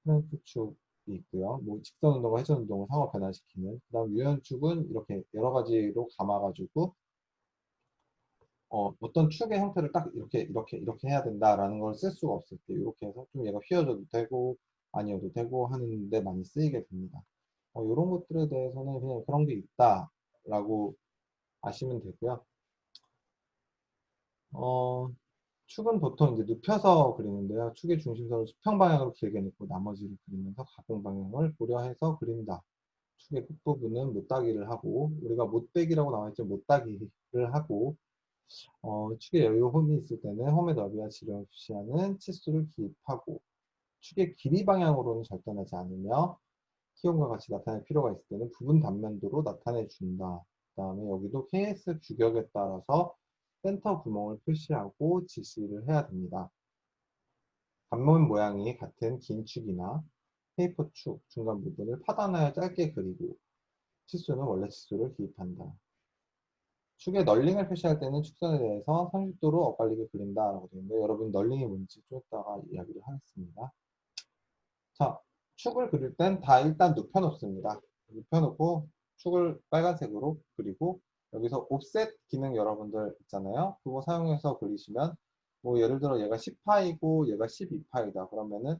플랭크 축이 있고요. 뭐 직선 운동과 회전 운동을 상호 변화시키는. 그다음 유연축은 이렇게 여러 가지로 감아가지고 어떤 축의 형태를 딱 이렇게 해야 된다라는 걸 쓸 수가 없을 때 이렇게 해서 좀 얘가 휘어져도 되고 아니어도 되고 하는데 많이 쓰이게 됩니다. 이런 것들에 대해서는 그냥 그런 게 있다라고 아시면 되고요. 어, 축은 보통 이제 눕혀서 그리는데요. 축의 중심선을 수평 방향으로 길게 놓고 나머지를 그리면서 가공 방향을 고려해서 그린다. 축의 끝부분은 못따기를 하고 우리가 못빼기라고 나와있죠. 못따기를 하고 축에 여유 홈이 있을 때는 홈의 너비와 지름을 표시하는 치수를 기입하고 축의 길이 방향으로는 절단하지 않으며 키움과 같이 나타낼 필요가 있을 때는 부분 단면도로 나타내 준다. 그 다음에 여기도 KS 규격에 따라서 센터 구멍을 표시하고 지시를 해야 됩니다. 단면 모양이 같은 긴 축이나 페이퍼 축 중간 부분을 파단하여 짧게 그리고 치수는 원래 치수를 기입한다. 축의 널링을 표시할 때는 축선에 대해서 30도로 엇갈리게 그린다라고 되어 있는데 여러분 널링이 뭔지 좀 이따가 이야기를 하겠습니다. 자, 축을 그릴 땐 다 일단 눕혀놓습니다. 눕혀놓고 축을 빨간색으로 그리고 여기서 옵셋 기능 여러분들 있잖아요. 그거 사용해서 그리시면 뭐 예를 들어 얘가 10파이고 얘가 12파이다. 그러면은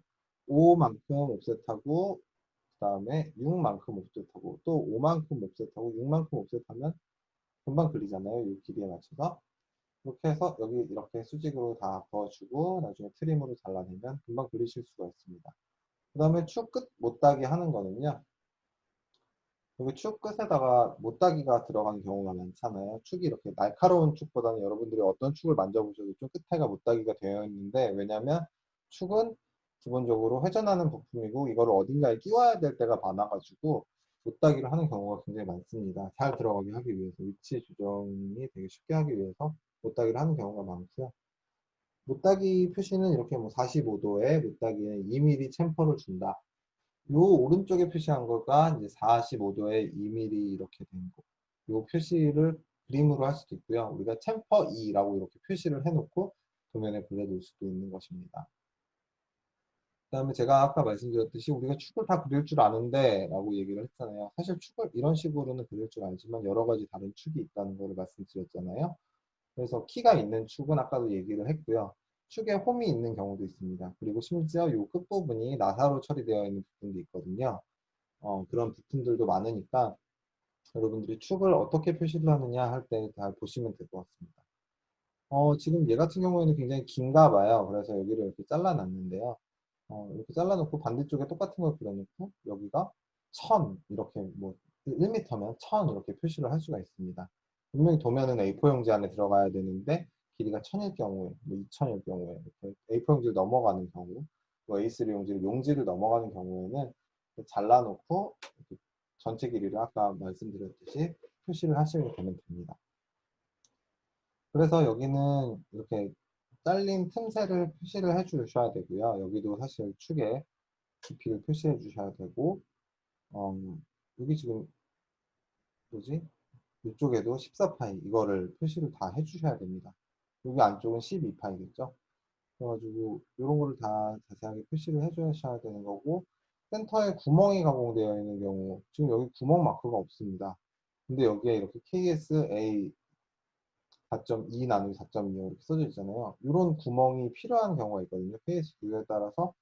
5만큼 옵셋하고 그 다음에 6만큼 옵셋하고 또 5만큼 옵셋하고 6만큼 옵셋하면 금방 그리잖아요. 이 길이에 맞춰서. 이렇게 해서 여기 이렇게 수직으로 다 그어주고 나중에 트림으로 잘라내면 금방 그리실 수가 있습니다. 그 다음에 축 끝 못따기 하는 거는요. 여기 축 끝에다가 못따기가 들어가는 경우가 많잖아요. 축이 이렇게 날카로운 축보다는 여러분들이 어떤 축을 만져보셔도 좀 끝에가 못따기가 되어 있는데 왜냐면 축은 기본적으로 회전하는 부품이고 이거를 어딘가에 끼워야 될 때가 많아가지고 못따기를 하는 경우가 굉장히 많습니다. 잘 들어가게 하기 위해서 위치 조정이 되게 쉽게 하기 위해서 못따기를 하는 경우가 많고요. 못따기 표시는 이렇게 뭐 45도에 못따기는 2mm 챔퍼를 준다. 요 오른쪽에 표시한 거가 이제 45도에 2mm 이렇게 된 거. 요 표시를 그림으로 할 수도 있고요. 우리가 챔퍼 2라고 이렇게 표시를 해놓고 도면에 그려둘 수도 있는 것입니다. 그 다음에 제가 아까 말씀드렸듯이 우리가 축을 다 그릴 줄 아는데 라고 얘기를 했잖아요. 사실 축을 이런 식으로는 그릴 줄 알지만 여러 가지 다른 축이 있다는 걸 말씀드렸잖아요. 그래서 키가 있는 축은 아까도 얘기를 했고요. 축에 홈이 있는 경우도 있습니다. 그리고 심지어 요 끝부분이 나사로 처리되어 있는 부분도 있거든요. 그런 부품들도 많으니까 여러분들이 축을 어떻게 표시를 하느냐 할 때 잘 보시면 될 것 같습니다. 지금 얘 같은 경우에는 굉장히 긴가 봐요. 그래서 여기를 이렇게 잘라놨는데요. 이렇게 잘라놓고 반대쪽에 똑같은 걸 그려놓고 여기가 1000 이렇게 뭐 1m면 1000 이렇게 표시를 할 수가 있습니다. 분명히 도면은 A4 용지 안에 들어가야 되는데 길이가 1000일 경우에 뭐 2000일 경우에 이렇게 A4 용지를 넘어가는 경우 뭐 A3 용지를 넘어가는 경우에는 잘라놓고 전체 길이를 아까 말씀드렸듯이 표시를 하시면 되면 됩니다. 그래서 여기는 이렇게 잘린 틈새를 표시를 해 주셔야 되고요. 여기도 사실 축에 깊이를 표시해 주셔야 되고 어, 여기 지금 뭐지? 이쪽에도 14파이 이거를 표시를 다 해주셔야 됩니다. 여기 안쪽은 12파이겠죠? 그래가지고 이런 거를 다 자세하게 표시를 해주셔야 되는 거고 센터에 구멍이 가공되어 있는 경우 지금 여기 구멍 마크가 없습니다. 근데 여기에 이렇게 KSA 4.2 나누기 4.25 이렇게 써져 있잖아요. 이런 구멍이 필요한 경우가 있거든요. KS 규격에 따라서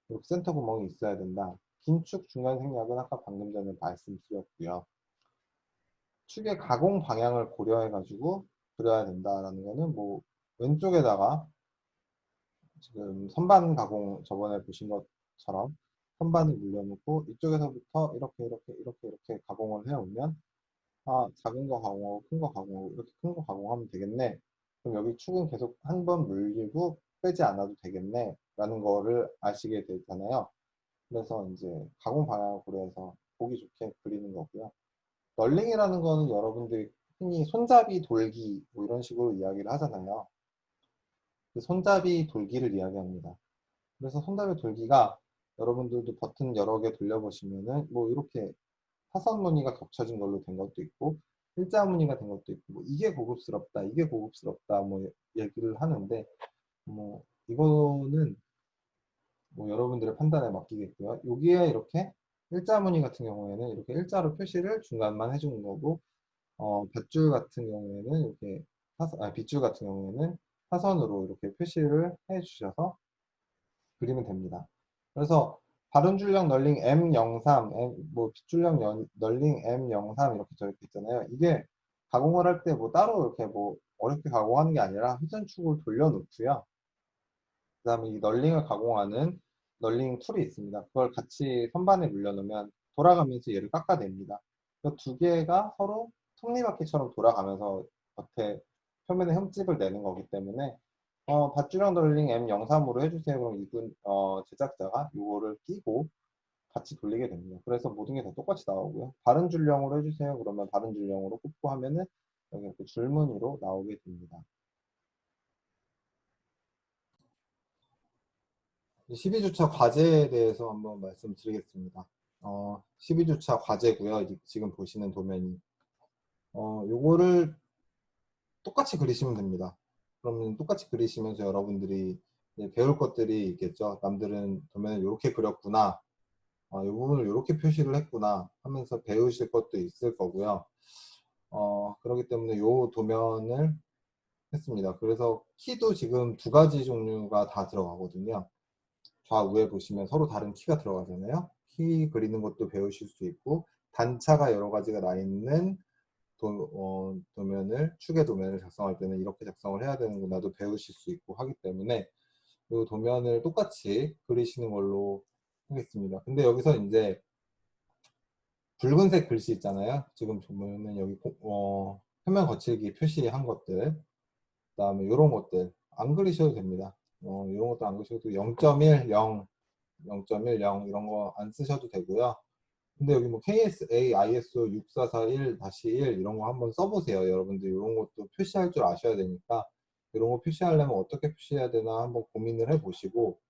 이렇게 센터 구멍이 있어야 된다. 긴축 중간 생략은 아까 방금 전에 말씀드렸고요. 축의 가공 방향을 고려해 가지고 그려야 된다라는 거는 뭐 왼쪽에다가 지금 선반 가공 저번에 보신 것처럼 선반을 물려놓고 이쪽에서부터 이렇게 가공을 해오면 작은 거 가공하고 큰 거 가공하고 이렇게 큰 거 가공하면 되겠네. 그럼 여기 축은 계속 한 번 물리고 빼지 않아도 되겠네 라는 거를 아시게 되잖아요. 그래서 이제 가공 방향을 고려해서 보기 좋게 그리는 거고요. 널링이라는 거는 여러분들이 흔히 손잡이 돌기 뭐 이런 식으로 이야기를 하잖아요. 그 손잡이 돌기를 이야기합니다. 그래서 손잡이 돌기가 여러분들도 버튼 여러 개 돌려보시면은 뭐 이렇게 사선 무늬가 겹쳐진 걸로 된 것도 있고 일자 무늬가 된 것도 있고 뭐 이게 고급스럽다 이게 고급스럽다 뭐 얘기를 하는데 뭐 이거는 뭐 여러분들의 판단에 맡기겠고요. 여기에 이렇게 일자 무늬 같은 경우에는 이렇게 일자로 표시를 중간만 해주는 거고, 밧줄 같은 경우에는 이렇게 빗줄 같은 경우에는 사선으로 이렇게 표시를 해주셔서 그리면 됩니다. 그래서 바른 줄령 널링 M03, 뭐 빗줄령 널링 M03 이렇게 적혀 있잖아요. 이게 가공을 할 때 뭐 따로 이렇게 뭐 어렵게 가공하는 게 아니라 회전축을 돌려놓고요. 그 다음에 이 널링을 가공하는 널링 툴이 있습니다. 그걸 같이 선반에 물려놓으면 돌아가면서 얘를 깎아냅니다. 그 두 개가 서로 톱니바퀴처럼 돌아가면서 겉에 표면에 흠집을 내는 거기 때문에 밧줄형 널링 M03으로 해주세요. 그럼 이분 제작자가 이거를 끼고 같이 돌리게 됩니다. 그래서 모든 게 다 똑같이 나오고요. 바른 줄령으로 해주세요. 그러면 바른 줄령으로 꽂고 하면은 여기 이렇게 줄무늬로 나오게 됩니다. 12주차 과제에 대해서 한번 말씀드리겠습니다. 12주차 과제고요. 지금 보시는 도면이. 요거를 똑같이 그리시면 됩니다. 그러면 똑같이 그리시면서 여러분들이 배울 것들이 있겠죠. 남들은 도면을 이렇게 그렸구나. 이 부분을 이렇게 표시를 했구나 하면서 배우실 것도 있을 거고요. 그렇기 때문에 이 도면을 했습니다. 그래서 키도 지금 두 가지 종류가 다 들어가거든요. 좌우에 보시면 서로 다른 키가 들어가잖아요. 키 그리는 것도 배우실 수 있고, 단차가 여러 가지가 나 있는 도면을, 축의 도면을 작성할 때는 이렇게 작성을 해야 되는구나도 배우실 수 있고 하기 때문에 이 도면을 똑같이 그리시는 걸로 하겠습니다. 근데 여기서 이제 붉은색 글씨 있잖아요. 지금 보면은 여기 표면 거칠기 표시한 것들, 그 다음에 이런 것들 안 그리셔도 됩니다. 이런 것도 안 그리셔도 0.1, 0, 0.10 이런 거 안 쓰셔도 되고요. 근데 여기 뭐 KSA, ISO 6441-1 이런 거 한번 써보세요. 여러분들 이런 것도 표시할 줄 아셔야 되니까 이런 거 표시하려면 어떻게 표시해야 되나 한번 고민을 해보시고,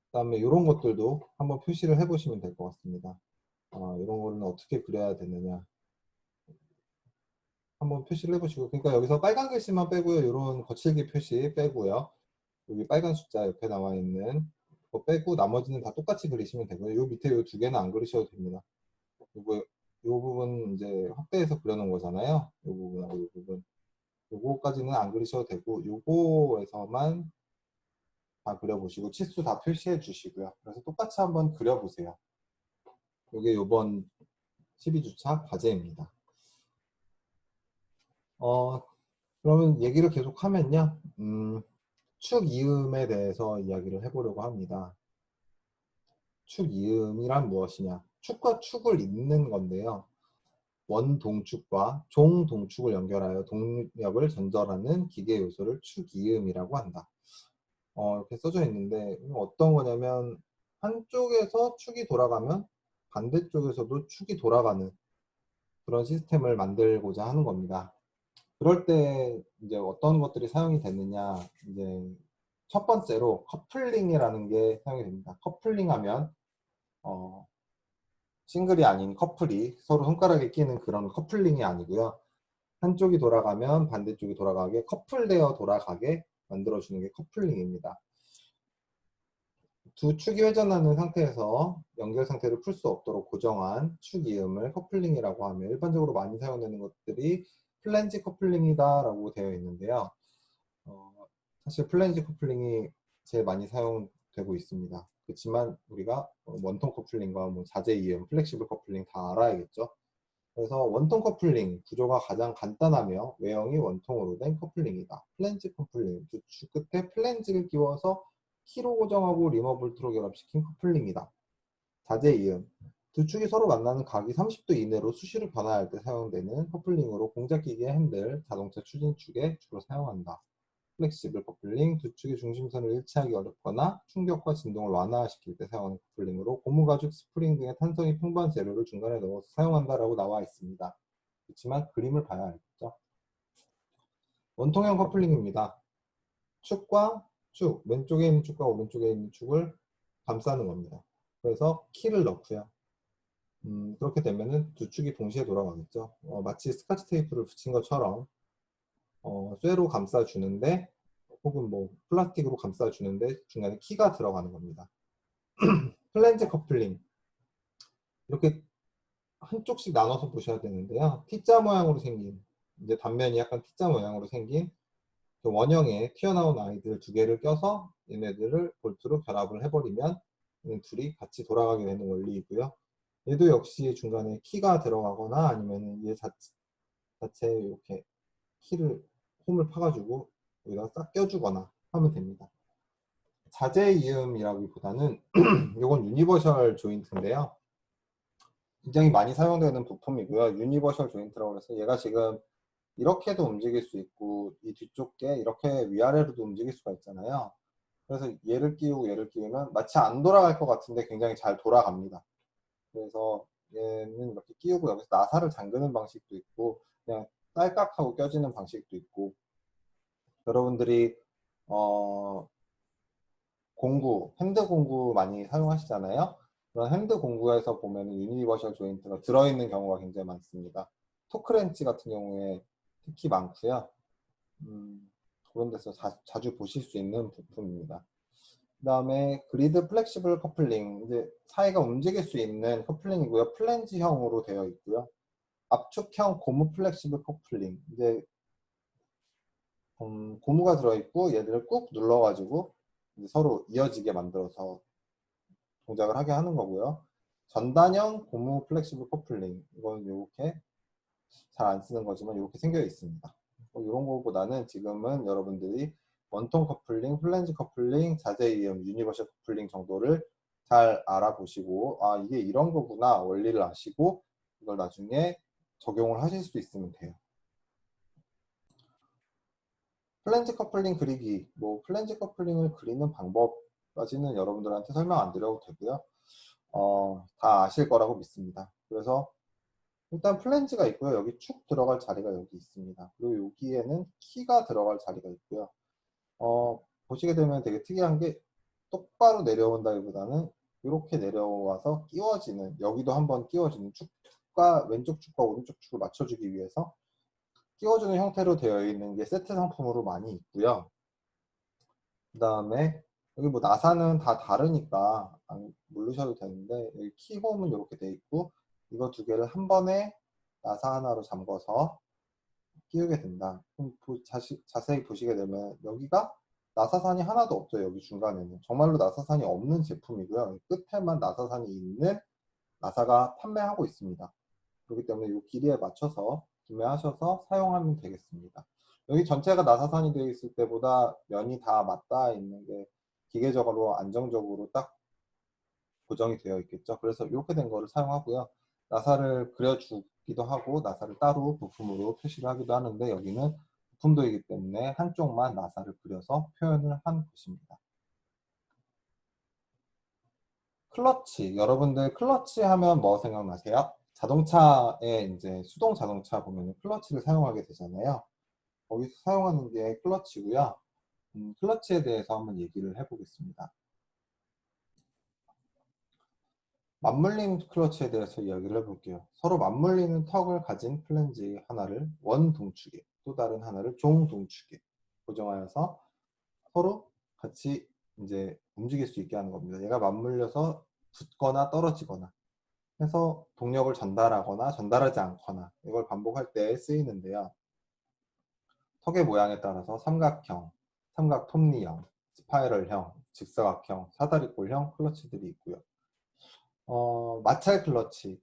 그다음에 이런 것들도 한번 표시를 해보시면 될 것 같습니다. 이런 거는 어떻게 그려야 되느냐 한번 표시를 해보시고, 그러니까 여기서 빨간 글씨만 빼고요. 이런 거칠기 표시 빼고요. 여기 빨간 숫자 옆에 나와 있는 거 빼고 나머지는 다 똑같이 그리시면 되고요. 요 밑에 요 두 개는 안 그리셔도 됩니다. 요거 요 부분 이제 확대해서 그려놓은 거잖아요. 요 부분하고 요 부분. 요거까지는 안 그리셔도 되고 요거에서만 다 그려보시고 치수 다 표시해 주시고요. 그래서 똑같이 한번 그려보세요. 요게 요번 12주차 과제입니다. 그러면 얘기를 계속 하면요. 축 이음에 대해서 이야기를 해보려고 합니다. 축 이음이란 무엇이냐? 축과 축을 잇는 건데요. 원동축과 종동축을 연결하여 동력을 전달하는 기계 요소를 축이음이라고 한다. 이렇게 써져 있는데 어떤 거냐면 한쪽에서 축이 돌아가면 반대쪽에서도 축이 돌아가는 그런 시스템을 만들고자 하는 겁니다. 그럴 때 이제 어떤 것들이 사용이 되느냐, 이제 첫 번째로 커플링이라는 게 사용이 됩니다. 커플링 하면 싱글이 아닌 커플이 서로 손가락에 끼는 그런 커플링이 아니고요. 한쪽이 돌아가면 반대쪽이 돌아가게 커플되어 돌아가게 만들어주는 게 커플링입니다. 두 축이 회전하는 상태에서 연결 상태를 풀 수 없도록 고정한 축 이음을 커플링이라고 하며 일반적으로 많이 사용되는 것들이 플랜지 커플링이다 라고 되어 있는데요. 사실 플랜지 커플링이 제일 많이 사용되고 있습니다. 그렇지만 우리가 원통 커플링과 뭐 자재 이음, 플렉시블 커플링 다 알아야겠죠. 그래서 원통 커플링 구조가 가장 간단하며 외형이 원통으로 된 커플링이다. 플랜지 커플링, 두 축 끝에 플랜지를 끼워서 키로 고정하고 리머볼트로 결합시킨 커플링이다. 자재 이음, 두 축이 서로 만나는 각이 30도 이내로 수시로 변화할 때 사용되는 커플링으로 공작기계 핸들, 자동차 추진축에 주로 사용한다. 플렉시블 커플링, 두 축의 중심선을 일치하기 어렵거나 충격과 진동을 완화시킬 때 사용하는 커플링으로 고무가죽, 스프링 등의 탄성이 풍부한 재료를 중간에 넣어서 사용한다라고 나와 있습니다. 그렇지만 그림을 봐야 알겠죠. 원통형 커플링입니다. 축과 축, 왼쪽에 있는 축과 오른쪽에 있는 축을 감싸는 겁니다. 그래서 키를 넣고요. 그렇게 되면은 두 축이 동시에 돌아가겠죠. 마치 스카치 테이프를 붙인 것처럼 쇠로 감싸주는데 혹은 뭐 플라스틱으로 감싸주는데 중간에 키가 들어가는 겁니다. 플랜지 커플링 이렇게 한쪽씩 나눠서 보셔야 되는데요. T자 모양으로 생긴 이제 단면이 약간 T자 모양으로 생긴 그 원형의 튀어나온 아이들 두 개를 껴서 얘네들을 볼트로 결합을 해버리면 둘이 같이 돌아가게 되는 원리이고요. 얘도 역시 중간에 키가 들어가거나 아니면 얘 자체에 이렇게 키를 홈을 파가지고 여기다 싹 껴주거나 하면 됩니다. 자재이음이라기보다는 이건 유니버셜 조인트인데요. 굉장히 많이 사용되는 부품이고요. 유니버셜 조인트라고 해서 얘가 지금 이렇게도 움직일 수 있고 이 뒤쪽 게 이렇게 위아래로도 움직일 수가 있잖아요. 그래서 얘를 끼우고 얘를 끼우면 마치 안 돌아갈 것 같은데 굉장히 잘 돌아갑니다. 그래서 얘는 이렇게 끼우고 여기서 나사를 잠그는 방식도 있고 그냥 딸깍하고 껴지는 방식도 있고 여러분들이 공구, 핸드 공구 많이 사용하시잖아요. 그런 핸드 공구에서 보면 유니버셜 조인트가 들어있는 경우가 굉장히 많습니다. 토크렌치 같은 경우에 특히 많고요. 그런 데서 자주 보실 수 있는 부품입니다. 그 다음에 그리드 플렉시블 커플링, 이제 사이가 움직일 수 있는 커플링이고요. 플랜지형으로 되어 있고요. 압축형 고무 플렉시블 커플링, 이제 고무가 들어있고 얘들을 꾹 눌러가지고 이제 서로 이어지게 만들어서 동작을 하게 하는 거고요. 전단형 고무 플렉시블 커플링, 이건 이렇게 잘 안 쓰는 거지만 이렇게 생겨 있습니다. 이런 거보다는 지금은 여러분들이 원통 커플링, 플랜지 커플링, 자재이음, 유니버셜 커플링 정도를 잘 알아보시고 아 이게 이런 거구나 원리를 아시고 이걸 나중에 적용을 하실 수 있으면 돼요. 플랜지 커플링 그리기, 뭐 플랜지 커플링을 그리는 방법까지는 여러분들한테 설명 안 드려도 되고요. 다 아실 거라고 믿습니다. 그래서 일단 플랜지가 있고요. 여기 축 들어갈 자리가 여기 있습니다. 그리고 여기에는 키가 들어갈 자리가 있고요. 보시게 되면 되게 특이한 게 똑바로 내려온다기보다는 이렇게 내려와서 끼워지는, 여기도 한번 끼워지는 축과 왼쪽 축과 오른쪽 축을 맞춰주기 위해서 끼워주는 형태로 되어 있는 게 세트 상품으로 많이 있고요. 그 다음에 여기 뭐 나사는 다 다르니까 안 모르셔도 되는데 여기 키홈은 이렇게 돼 있고 이거 두 개를 한 번에 나사 하나로 잠궈서 끼우게 된다. 그럼 자세히 보시게 되면 여기가 나사산이 하나도 없죠. 여기 중간에는 정말로 나사산이 없는 제품이고요. 끝에만 나사산이 있는 나사가 판매하고 있습니다. 그렇기 때문에 이 길이에 맞춰서 구매하셔서 사용하면 되겠습니다. 여기 전체가 나사산이 되어 있을 때보다 면이 다 맞닿아 있는 게 기계적으로 안정적으로 딱 고정이 되어 있겠죠. 그래서 이렇게 된 거를 사용하고요. 나사를 그려주기도 하고 나사를 따로 부품으로 표시를 하기도 하는데 여기는 부품도이기 때문에 한쪽만 나사를 그려서 표현을 한 것입니다. 클러치, 여러분들 클러치 하면 뭐 생각나세요? 자동차에 이제 수동 자동차 보면 클러치를 사용하게 되잖아요. 거기서 사용하는 게 클러치고요. 클러치에 대해서 한번 얘기를 해보겠습니다. 맞물림 클러치에 대해서 이야기를 해볼게요. 서로 맞물리는 턱을 가진 플랜지 하나를 원동축에 또 다른 하나를 종동축에 고정하여서 서로 같이 이제 움직일 수 있게 하는 겁니다. 얘가 맞물려서 붙거나 떨어지거나 해서 동력을 전달하거나 전달하지 않거나 이걸 반복할 때 쓰이는데요. 턱의 모양에 따라서 삼각형, 삼각 톱니형, 스파이럴형, 직사각형, 사다리꼴형 클러치들이 있고요. 마찰 클러치.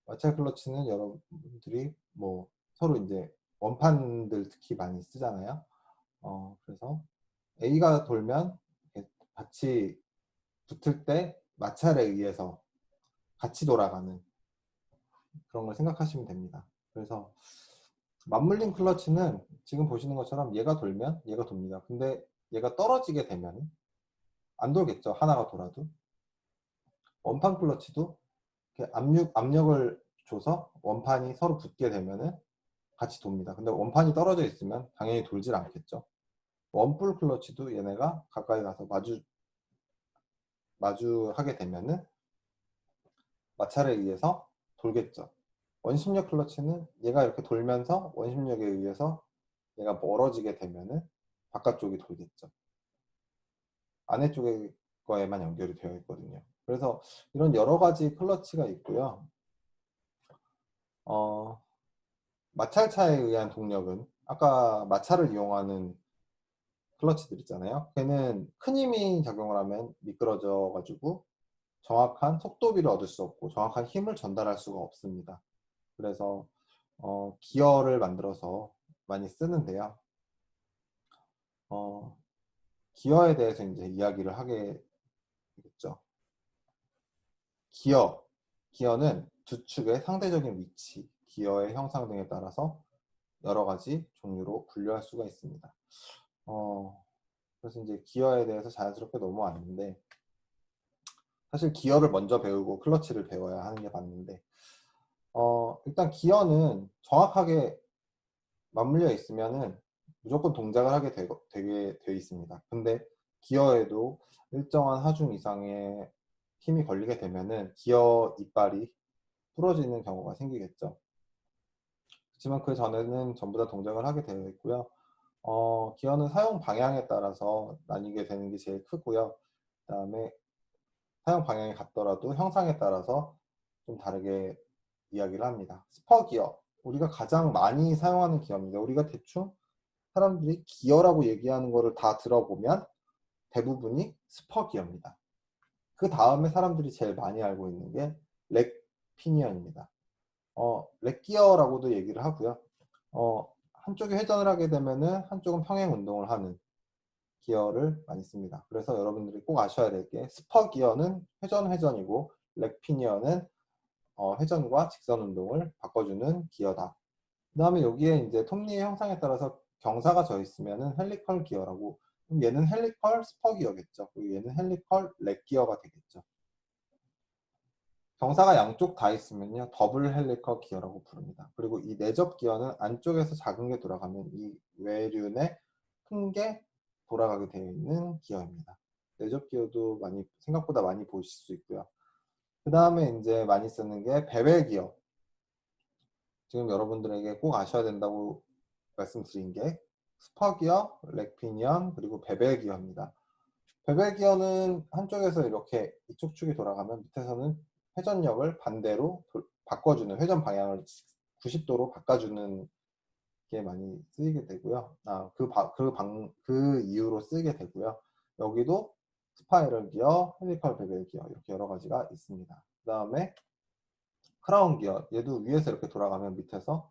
마찰 클러치는 여러분들이 뭐 서로 이제 원판들 특히 많이 쓰잖아요. 그래서 A가 돌면 같이 붙을 때 마찰에 의해서 같이 돌아가는 그런 걸 생각하시면 됩니다. 그래서 맞물림 클러치는 지금 보시는 것처럼 얘가 돌면 얘가 돕니다. 근데 얘가 떨어지게 되면 안 돌겠죠. 하나가 돌아도. 원판 클러치도 이렇게 압력을 줘서 원판이 서로 붙게 되면은 같이 돕니다. 근데 원판이 떨어져 있으면 당연히 돌질 않겠죠. 원뿔 클러치도 얘네가 가까이 가서 마주하게 되면은 마찰에 의해서 돌겠죠. 원심력 클러치는 얘가 이렇게 돌면서 원심력에 의해서 얘가 멀어지게 되면은 바깥쪽이 돌겠죠. 안에 쪽에 거에만 연결이 되어 있거든요. 그래서 이런 여러 가지 클러치가 있고요. 마찰차에 의한 동력은 아까 마찰을 이용하는 클러치들 있잖아요. 걔는 큰 힘이 작용을 하면 미끄러져 가지고 정확한 속도비를 얻을 수 없고 정확한 힘을 전달할 수가 없습니다. 그래서 기어를 만들어서 많이 쓰는데요. 기어에 대해서 이제 이야기를 하게 되겠죠. 기어는 두 축의 상대적인 위치, 기어의 형상 등에 따라서 여러 가지 종류로 분류할 수가 있습니다. 그래서 이제 기어에 대해서 자연스럽게 넘어왔는데, 사실 기어를 먼저 배우고 클러치를 배워야 하는 게 맞는데, 일단 기어는 정확하게 맞물려 있으면은 무조건 동작을 하게 되게 돼 있습니다. 근데 기어에도 일정한 하중 이상의 힘이 걸리게 되면은 기어 이빨이 부러지는 경우가 생기겠죠. 그렇지만 그 전에는 전부 다 동작을 하게 되어 있고요. 기어는 사용 방향에 따라서 나뉘게 되는 게 제일 크고요. 그 다음에 사용 방향이 같더라도 형상에 따라서 좀 다르게 이야기를 합니다. 스퍼 기어, 우리가 가장 많이 사용하는 기어입니다. 우리가 대충 사람들이 기어라고 얘기하는 거를 다 들어보면 대부분이 스퍼 기어입니다. 그 다음에 사람들이 제일 많이 알고 있는 게 렉 피니언입니다. 렉 기어라고도 얘기를 하고요. 한쪽이 회전을 하게 되면은 한쪽은 평행 운동을 하는 기어를 많이 씁니다. 그래서 여러분들이 꼭 아셔야 될 게 스퍼 기어는 회전이고 렉 피니언은 회전과 직선 운동을 바꿔주는 기어다. 그 다음에 여기에 이제 톱니의 형상에 따라서 경사가 져 있으면은 헬리컬 기어라고, 그럼 얘는 헬리컬 스퍼 기어겠죠. 그리고 얘는 헬리컬 렉 기어가 되겠죠. 경사가 양쪽 다 있으면요 더블 헬리컬 기어라고 부릅니다. 그리고 이 내접 기어는 안쪽에서 작은 게 돌아가면 이 외륜에 큰 게 돌아가게 되어 있는 기어입니다. 내접 기어도 생각보다 많이 보실 수 있고요. 그 다음에 이제 많이 쓰는 게 베벨 기어. 지금 여러분들에게 꼭 아셔야 된다고 말씀드린 게 스퍼 기어, 렉 피니언, 그리고 베벨 기어입니다. 베벨 기어는 한쪽에서 이렇게 이쪽 축이 돌아가면 밑에서는 회전력을 반대로 바꿔주는, 회전 방향을 90도로 바꿔주는 게 많이 쓰이게 되고요. 그 이유로 쓰이게 되고요. 여기도 스파이럴 기어, 헬리컬 베벨 기어 이렇게 여러 가지가 있습니다. 그 다음에 크라운 기어, 얘도 위에서 이렇게 돌아가면 밑에서,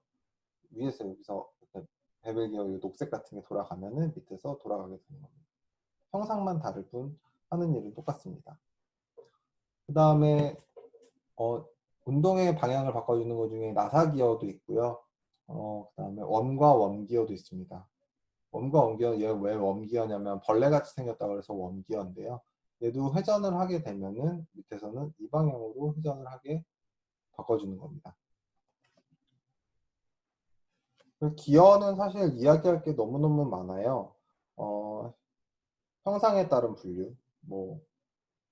위에서 여기서 이렇게 베벨 기어 녹색 같은 게 돌아가면은 밑에서 돌아가게 되는 겁니다. 형상만 다를 뿐 하는 일은 똑같습니다. 그 다음에 운동의 방향을 바꿔주는 것 중에 나사 기어도 있고요. 그 다음에 웜과 웜기어도 있습니다. 웜과 웜기어, 얘 왜 웜기어냐면 벌레같이 생겼다고 해서 웜기어인데요. 얘도 회전을 하게 되면은 밑에서는 이 방향으로 회전을 하게 바꿔주는 겁니다. 기어는 사실 이야기할 게 너무너무 많아요. 형상에 따른 분류,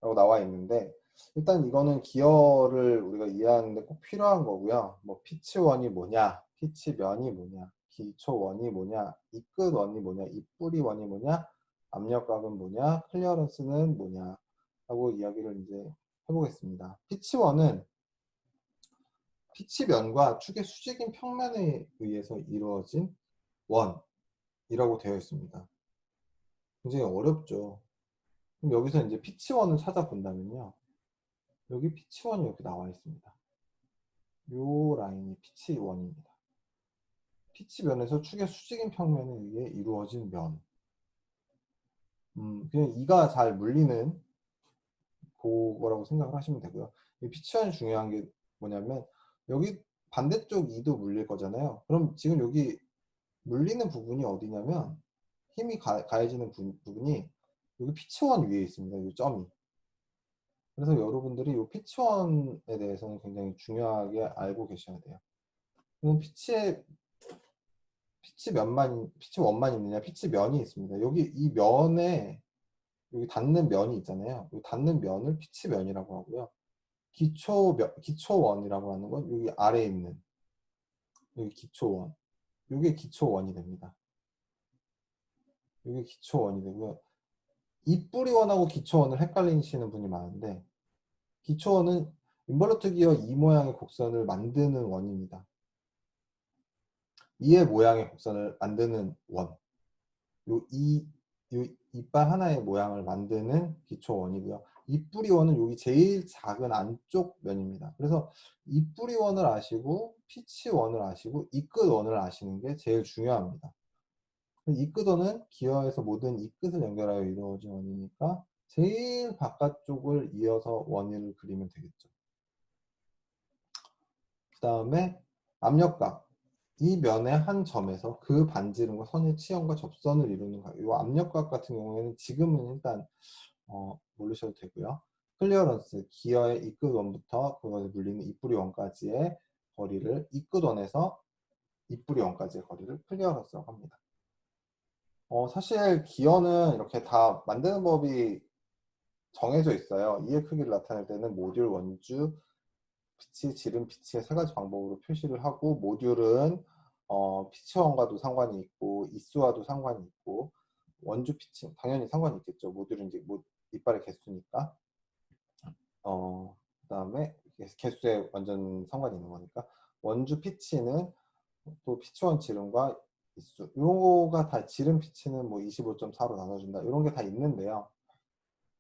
라고 나와 있는데, 일단 이거는 기어를 우리가 이해하는데 꼭 필요한 거고요. 피치원이 뭐냐, 피치면이 뭐냐, 기초원이 뭐냐, 이끝원이 뭐냐, 이뿌리 원이 뭐냐, 압력각은 뭐냐, 클리어런스는 뭐냐 하고 이야기를 이제 해보겠습니다. 피치원은 피치면과 축의 수직인 평면에 의해서 이루어진 원이라고 되어 있습니다. 굉장히 어렵죠. 그럼 여기서 이제 피치원을 찾아본다면요. 여기 피치원이 이렇게 나와 있습니다. 요 라인이 피치원입니다. 피치면에서 축의 수직인 평면에 의해 이루어진 면. 그냥 이가 잘 물리는 그거라고 생각을 하시면 되고요. 이 피치원이 중요한 게 뭐냐면 여기 반대쪽 이도 물릴 거잖아요. 그럼 지금 여기 물리는 부분이 어디냐면 힘이 가해지는 부분이 여기 피치원 위에 있습니다. 이 점이. 그래서 여러분들이 이 피치원에 대해서는 굉장히 중요하게 알고 계셔야 돼요. 피치원만 있느냐? 피치면이 있습니다. 여기 이 면에 여기 닿는 면이 있잖아요. 이 닿는 면을 피치면이라고 하고요. 기초원이라고 하는 건 여기 아래에 있는 여기 기초원. 이게 기초원이 됩니다. 이게 기초원이 되고요. 입뿌리원하고 기초원을 헷갈리시는 분이 많은데 기초원은 인버루트 기어 이 모양의 곡선을 만드는 원입니다. 이의 모양의 곡선을 만드는 원. 요 이빨 하나의 모양을 만드는 기초원이고요. 입뿌리원은 여기 제일 작은 안쪽 면입니다. 그래서 입뿌리원을 아시고 피치원을 아시고 이끝원을 아시는 게 제일 중요합니다. 이끝원은 기어에서 모든 이끝을 연결하여 이루어진 원이니까 제일 바깥쪽을 이어서 원을 그리면 되겠죠. 그 다음에 압력각. 이 면의 한 점에서 그 반지름과 선의 치형과 접선을 이루는 각. 이 압력각 같은 경우에는 지금은 일단 모르셔도 되고요. 클리어런스, 기어의 이끝원부터 그것에 물리는 입뿌리원까지의 거리를 이끝원에서 입뿌리원까지의 거리를 클리어런스라고 합니다. 사실 기어는 이렇게 다 만드는 법이 정해져 있어요. 이의 크기를 나타낼 때는 모듈, 원주, 피치, 지름, 피치의 세 가지 방법으로 표시를 하고 모듈은 피치원과도 상관이 있고 이수와도 상관이 있고 원주 피치 당연히 상관이 있겠죠. 모듈은 이제 이빨의 개수니까 그 다음에 개수에 완전 상관이 있는 거니까 원주 피치는 또 피치원 지름과 이수 요거가 다 지름 피치는 뭐 25.4로 나눠준다 이런 게 다 있는데요.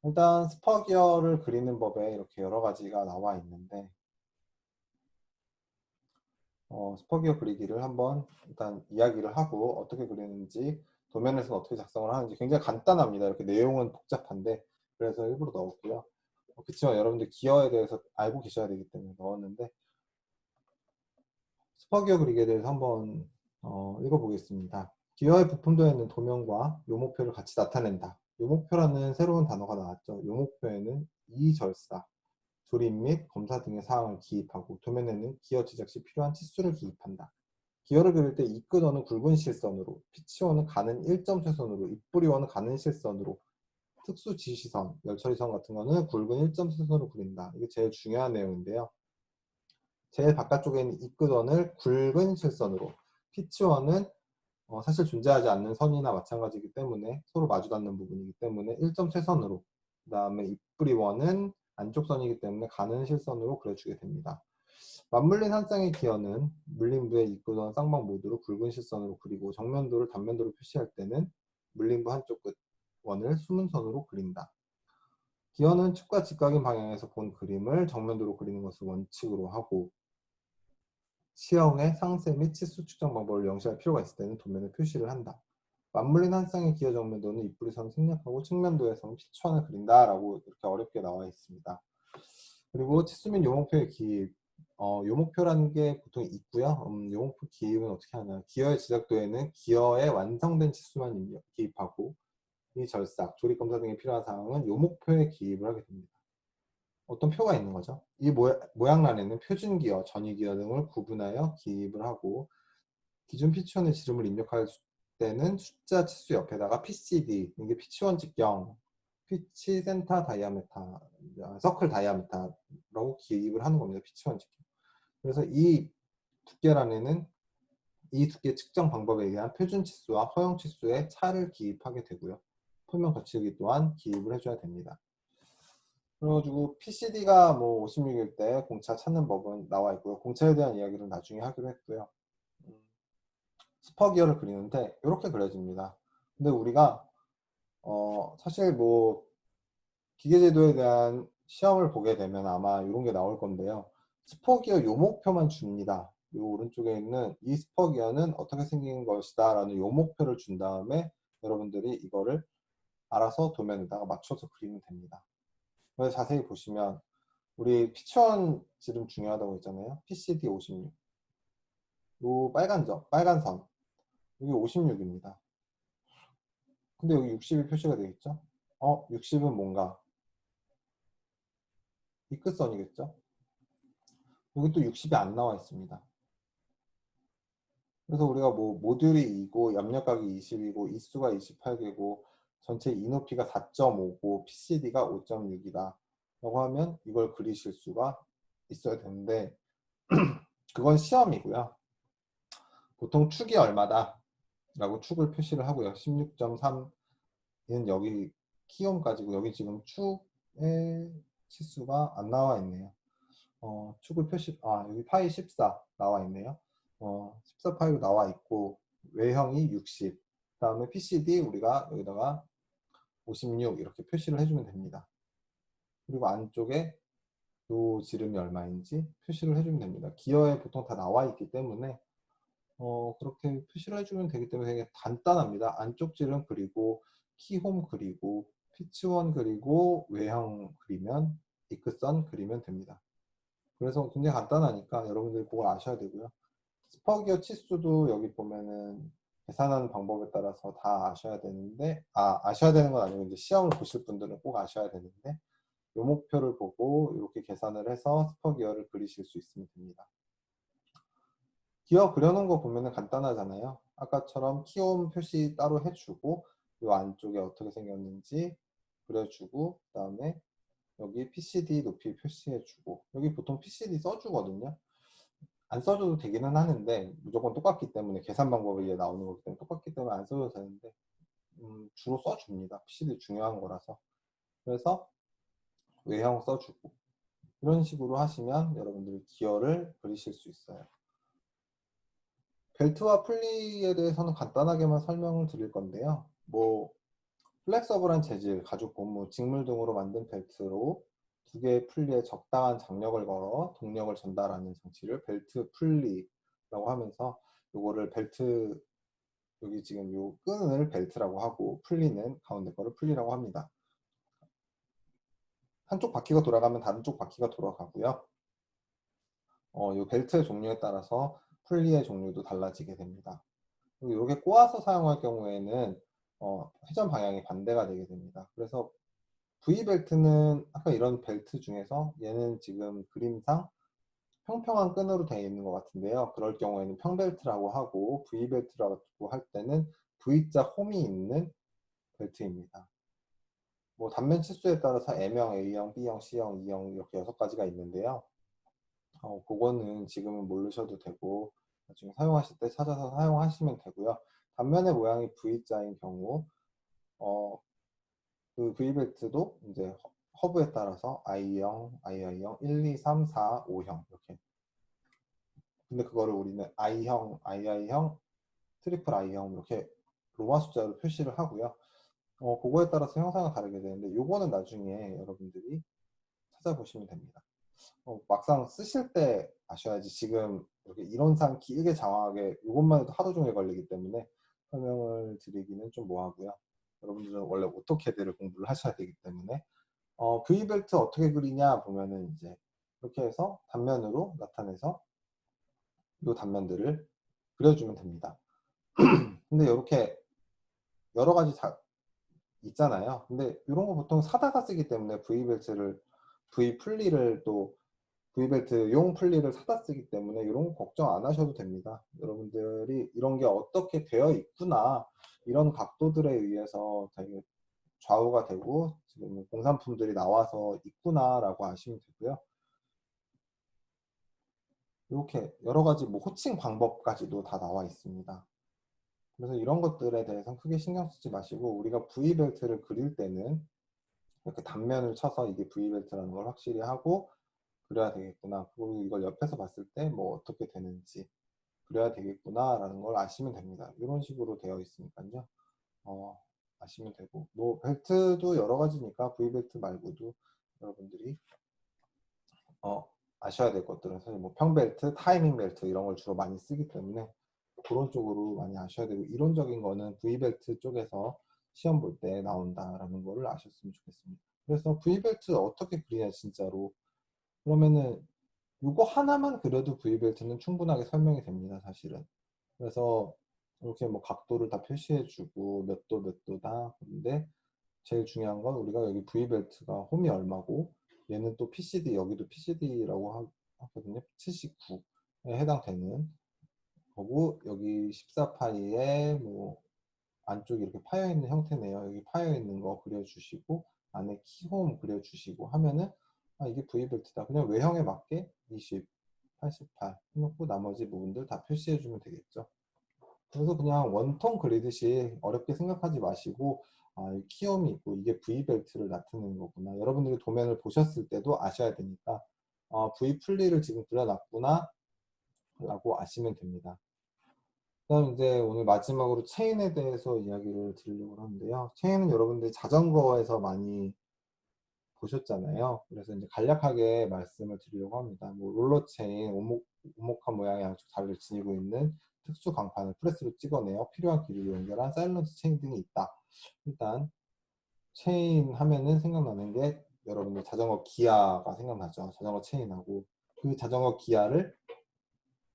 일단 스퍼기어를 그리는 법에 이렇게 여러 가지가 나와 있는데 스퍼기어 그리기를 한번 일단 이야기를 하고 어떻게 그리는지 도면에서는 어떻게 작성을 하는지 굉장히 간단합니다. 이렇게 내용은 복잡한데 그래서 일부러 넣었고요. 그렇지만 여러분들 기어에 대해서 알고 계셔야 되기 때문에 넣었는데 스퍼기어 그리기에 대해서 한번 읽어보겠습니다. 기어의 부품도에 있는 도면과 요목표를 같이 나타낸다. 요목표라는 새로운 단어가 나왔죠. 요목표에는 이절사, 조립 및 검사 등의 사항을 기입하고 도면에는 기어 제작 시 필요한 치수를 기입한다. 기어를 그릴 때 이끝원은 굵은 실선으로, 피치원은 가는 1점세선으로, 입뿌리원은 가는 실선으로, 특수 지시선, 열처리선 같은 거는 굵은 1점세선으로 그린다. 이게 제일 중요한 내용인데요. 제일 바깥쪽에 있는 이끝원을 굵은 실선으로, 피치원은 사실 존재하지 않는 선이나 마찬가지이기 때문에 서로 마주 닿는 부분이기 때문에 1.3선으로 그 다음에 입뿌리원은 안쪽 선이기 때문에 가는 실선으로 그려주게 됩니다. 맞물린 한 쌍의 기어는 물림부의 이끄던 쌍방 모두를 굵은 실선으로 그리고 정면도를 단면도로 표시할 때는 물림부 한쪽 끝 원을 숨은 선으로 그린다. 기어는 축과 직각인 방향에서 본 그림을 정면도로 그리는 것을 원칙으로 하고 시형의 상세 및 치수 측정 방법을 명시할 필요가 있을 때는 도면에 표시를 한다. 맞물린 한 쌍의 기어 정면도는 입뿌리선을 생략하고 측면도에서는 피치원을 그린다라고 이렇게 어렵게 나와 있습니다. 그리고 치수 및 요목표의 기입. 요목표라는 게 보통 있고요. 요목표 기입은 어떻게 하냐. 기어의 제작도에는 기어의 완성된 치수만 기입하고 이 절삭, 조립 검사 등에 필요한 사항은 요목표에 기입을 하게 됩니다. 어떤 표가 있는 거죠. 이 모양란에는 표준 기어, 전위 기어 등을 구분하여 기입을 하고 기준 피치원의 지름을 입력할 때는 숫자 치수 옆에다가 PCD, 이게 피치원 직경, 피치 센터 다이아메타, 서클 다이아메타라고 기입을 하는 겁니다. 피치원 직경. 그래서 이 두께란에는 이 두께 측정 방법에 의한 표준 치수와 허용 치수의 차를 기입하게 되고요. 표면 거치기 또한 기입을 해줘야 됩니다. 그래가지고 PCD가 뭐 56일 때 공차 찾는 법은 나와 있고요. 공차에 대한 이야기를 나중에 하기로 했고요. 스퍼기어를 그리는데 이렇게 그려집니다. 근데 우리가 사실 뭐 기계제도에 대한 시험을 보게 되면 아마 이런 게 나올 건데요. 스퍼기어 요목표만 줍니다. 이 오른쪽에 있는 이 스퍼기어는 어떻게 생긴 것이다 라는 요목표를 준 다음에 여러분들이 이거를 알아서 도면에다가 맞춰서 그리면 됩니다. 그래서 자세히 보시면 우리 피치원 지름 중요하다고 했잖아요. PCD 56. 요 빨간 선. 여기 56입니다. 근데 여기 60이 표시가 되겠죠? 60은 뭔가? 이 끝선이겠죠? 여기 또 60이 안 나와 있습니다. 그래서 우리가 뭐 모듈이 2고 염력각이 20이고 이수가 28개고 전체 이높이가 4.5고 PCD가 5.6이다 라고 하면 이걸 그리실 수가 있어야 되는데 그건 시험이고요. 보통 축이 얼마다? 라고 축을 표시를 하고요. 16.3은 여기 키움까지고, 여기 지금 축의 치수가 안 나와 있네요. 축을 여기 파이 14 나와 있네요. 14 파이로 나와 있고, 외형이 60, 그 다음에 PCD 우리가 여기다가 56 이렇게 표시를 해주면 됩니다. 그리고 안쪽에 요 지름이 얼마인지 표시를 해주면 됩니다. 기어에 보통 다 나와 있기 때문에 그렇게 표시를 해주면 되기 때문에 되게 간단합니다. 안쪽 지름 그리고 키홈 그리고 피치원 그리고 외형 그리면, 이크선 그리면 됩니다. 그래서 굉장히 간단하니까 여러분들이 그걸 아셔야 되고요. 스퍼기어 치수도 여기 보면은 계산하는 방법에 따라서 다 아셔야 되는데, 아셔야 되는 건 아니고 이제 시험을 보실 분들은 꼭 아셔야 되는데, 요 목표를 보고 이렇게 계산을 해서 스퍼기어를 그리실 수 있으면 됩니다. 기어 그려놓은 거 보면은 간단하잖아요. 아까처럼 키움 표시 따로 해주고, 요 안쪽에 어떻게 생겼는지 그려주고, 그 다음에 여기 PCD 높이 표시해주고, 여기 보통 PCD 써주거든요. 안 써줘도 되기는 하는데 무조건 똑같기 때문에, 계산 방법이 이게 나오는 거기 때문에 똑같기 때문에 안 써도 되는데, 주로 써줍니다. PCD 중요한 거라서. 그래서 외형 써주고, 이런 식으로 하시면 여러분들이 기어를 그리실 수 있어요. 벨트와 풀리에 대해서는 간단하게만 설명을 드릴 건데요. 플렉서블한 재질, 가죽 고무, 직물 등으로 만든 벨트로 두 개의 풀리에 적당한 장력을 걸어 동력을 전달하는 장치를 벨트 풀리라고 하면서, 요거를 벨트, 여기 지금 요 끈을 벨트라고 하고 풀리는 가운데 거를 풀리라고 합니다. 한쪽 바퀴가 돌아가면 다른 쪽 바퀴가 돌아가고요. 요 벨트의 종류에 따라서 풀리의 종류도 달라지게 됩니다. 그리고 이렇게 꼬아서 사용할 경우에는 회전 방향이 반대가 되게 됩니다. 그래서 V벨트는 아까 이런 벨트 중에서 얘는 지금 그림상 평평한 끈으로 되어 있는 것 같은데요. 그럴 경우에는 평벨트라고 하고, V벨트라고 할 때는 V자 홈이 있는 벨트입니다. 단면 치수에 따라서 M형, A형, B형, C형, E형 이렇게 6가지가 있는데요. 그거는 지금은 모르셔도 되고 나중에 사용하실 때 찾아서 사용하시면 되고요. 단면의 모양이 V자인 경우 그 V벨트도 이제 허브에 따라서 I형, II형, 1, 2, 3, 4, 5형 이렇게. 근데 그거를 우리는 I형, II형, 트리플 I형 이렇게 로마 숫자로 표시를 하고요. 그거에 따라서 형상이 다르게 되는데, 요거는 나중에 여러분들이 찾아보시면 됩니다. 막상 쓰실 때 아셔야지. 지금 이렇게 이론상 길게 장황하게 이것만 해도 하루 종일 걸리기 때문에 설명을 드리기는 좀 뭐하고요. 여러분들은 원래 오토캐드를 공부를 하셔야 되기 때문에 V벨트 어떻게 그리냐 보면은 이제 이렇게 해서 단면으로 나타내서 이 단면들을 그려주면 됩니다. 근데 이렇게 여러 가지 있잖아요. 근데 이런 거 보통 사다가 쓰기 때문에 V 풀리를 또 V벨트용 풀리를 사다 쓰기 때문에 이런 거 걱정 안 하셔도 됩니다. 여러분들이 이런 게 어떻게 되어 있구나, 이런 각도들에 의해서 되게 좌우가 되고 지금 공산품들이 나와서 있구나 라고 아시면 되고요. 이렇게 여러 가지 호칭 방법까지도 다 나와 있습니다. 그래서 이런 것들에 대해서 크게 신경 쓰지 마시고, 우리가 V벨트를 그릴 때는 이렇게 단면을 쳐서 이게 V벨트라는 걸 확실히 하고 그려야 되겠구나, 그리고 이걸 옆에서 봤을 때 어떻게 되는지 그래야 되겠구나 라는 걸 아시면 됩니다. 이런 식으로 되어 있으니까요. 아시면 되고, 벨트도 여러 가지니까 V벨트 말고도 여러분들이 아셔야 될 것들은 사실 평벨트, 타이밍 벨트 이런 걸 주로 많이 쓰기 때문에 그런 쪽으로 많이 아셔야 되고, 이론적인 거는 V벨트 쪽에서 시험 볼 때 나온다라는 거를 아셨으면 좋겠습니다. 그래서 V벨트 어떻게 그리냐 진짜로, 그러면은 이거 하나만 그려도 V벨트는 충분하게 설명이 됩니다, 사실은. 그래서 이렇게 각도를 다 표시해주고 몇 도 몇 도다. 근데 제일 중요한 건 우리가 여기 V벨트가 홈이 얼마고, 얘는 또 PCD, 여기도 PCD라고 하거든요. 79에 해당되는 거고, 여기 14파이에 안쪽이 이렇게 파여 있는 형태네요. 여기 파여 있는 거 그려주시고 안에 키홈 그려주시고 하면은 이게 V벨트다. 그냥 외형에 맞게 20, 88 해놓고 나머지 부분들 다 표시해주면 되겠죠. 그래서 그냥 원통 그리듯이 어렵게 생각하지 마시고, 아, 이 키움이 있고 이게 V벨트를 나타내는 거구나. 여러분들이 도면을 보셨을 때도 아셔야 되니까 V 풀리를 지금 그려놨구나 라고 아시면 됩니다. 그다음 이제 오늘 마지막으로 체인에 대해서 이야기를 드리려고 하는데요. 체인은 여러분들이 자전거에서 많이 보셨잖아요. 그래서 이제 간략하게 말씀을 드리려고 합니다. 뭐 롤러 체인, 오목한 모양의 양쪽 다리를 지니고 있는 특수 강판을 프레스로 찍어내어 필요한 길이를 연결한 사일런스 체인 등이 있다. 일단 체인 하면은 생각나는 게 여러분들 자전거 기아가 생각나죠. 자전거 체인하고 그 자전거 기아를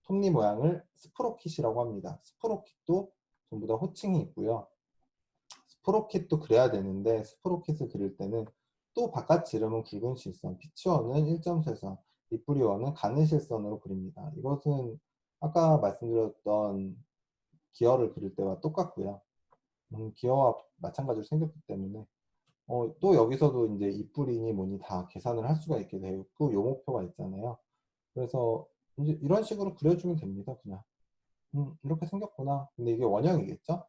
톱니 모양을 스프로킷이라고 합니다. 스프로킷도 전부 다 호칭이 있고요. 스프로킷도 그려야 되는데 스프로킷을 그릴 때는 또 바깥 지름은 굵은 실선, 피치원은 1.쇠선, 립브리원은 가는 실선으로 그립니다. 이것은 아까 말씀드렸던 기어를 그릴 때와 똑같고요. 기어와 마찬가지로 생겼기 때문에 또 여기서도 이제 입브리니 뭐니 다 계산을 할 수가 있게 되어 있고 요목표가 있잖아요. 그래서 이제 이런 식으로 그려주면 됩니다. 그냥 이렇게 생겼구나. 근데 이게 원형이겠죠?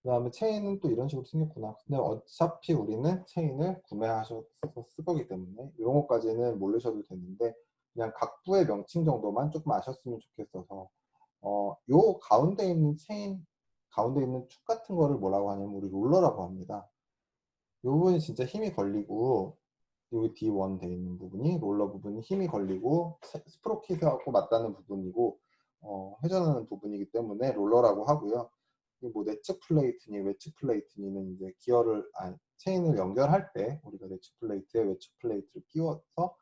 그 다음에 체인은 또 이런 식으로 생겼구나. 근데 어차피 우리는 체인을 구매하셔서 쓸 거기 때문에 이런 것까지는 모르셔도 되는데 그냥 각부의 명칭 정도만 조금 아셨으면 좋겠어서 요 가운데 있는 체인, 가운데 있는 축 같은 거를 뭐라고 하냐면 우리 롤러라고 합니다. 요 부분이 진짜 힘이 걸리고 여기 D1 돼 있는 부분이 롤러 부분이 힘이 걸리고 스프로킷하고 맞닿는 부분이고 회전하는 부분이기 때문에 롤러라고 하고요. 뭐 네츠 플레이트니 웨츠 플레이트니는 이제 기어를 체인을 연결할 때 우리가 네츠 플레이트에 웨츠 플레이트를 끼워서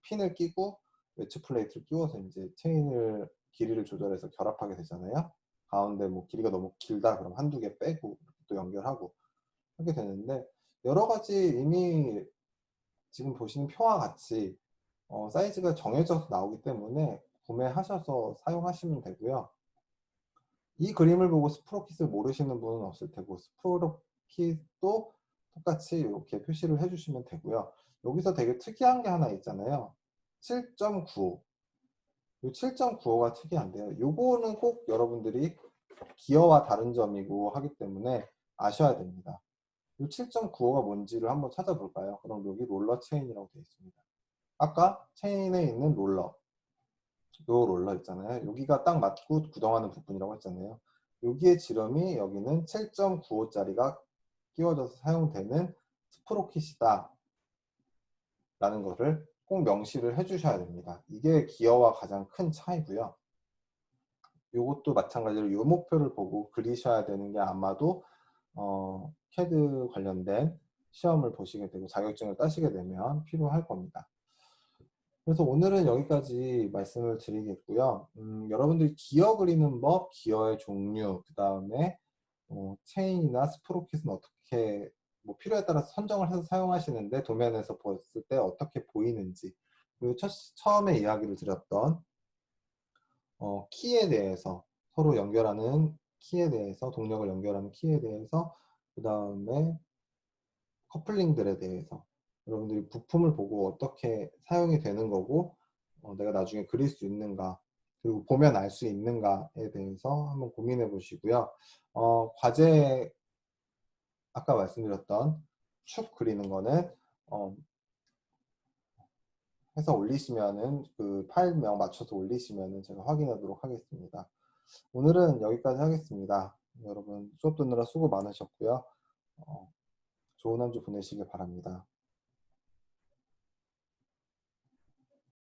핀을 끼고 웨츠 플레이트를 끼워서 이제 체인을 길이를 조절해서 결합하게 되잖아요. 가운데 뭐 길이가 너무 길다 그럼 한두 개 빼고 또 연결하고 하게 되는데 여러 가지 이미 지금 보시는 표와 같이 사이즈가 정해져서 나오기 때문에 구매하셔서 사용하시면 되고요. 이 그림을 보고 스프로킷을 모르시는 분은 없을 테고 스프로킷도 똑같이 이렇게 표시를 해주시면 되고요. 여기서 되게 특이한 게 하나 있잖아요. 7.95. 이 7.95가 특이한데요. 요거는 꼭 여러분들이 기어와 다른 점이고 하기 때문에 아셔야 됩니다. 이 7.95가 뭔지를 한번 찾아볼까요? 그럼 여기 롤러 체인이라고 되어 있습니다. 아까 체인에 있는 롤러, 요 롤러 있잖아요. 여기가 딱 맞고 구동하는 부분이라고 했잖아요. 여기의 지름이 여기는 7.95짜리가 끼워져서 사용되는 스프로킷이다 라는 것을 꼭 명시를 해 주셔야 됩니다. 이게 기어와 가장 큰 차이고요. 이것도 마찬가지로 요 목표를 보고 그리셔야 되는 게 아마도 CAD 관련된 시험을 보시게 되고 자격증을 따시게 되면 필요할 겁니다. 그래서 오늘은 여기까지 말씀을 드리겠고요. 여러분들이 기어 그리는 법, 기어의 종류, 그 다음에 체인이나 스프로킷은 어떻게 뭐 필요에 따라서 선정을 해서 사용하시는데 도면에서 봤을 때 어떻게 보이는지, 그리고 처음에 이야기를 드렸던 키에 대해서 서로 연결하는 키에 대해서 동력을 연결하는 키에 대해서 그 다음에 커플링들에 대해서 여러분들이 부품을 보고 어떻게 사용이 되는 거고 내가 나중에 그릴 수 있는가 그리고 보면 알 수 있는가에 대해서 한번 고민해 보시고요. 과제 아까 말씀드렸던 축 그리는 거는 해서 올리시면은 그 파일명 맞춰서 올리시면은 제가 확인하도록 하겠습니다. 오늘은 여기까지 하겠습니다. 여러분 수업 듣느라 수고 많으셨고요. 좋은 한 주 보내시길 바랍니다.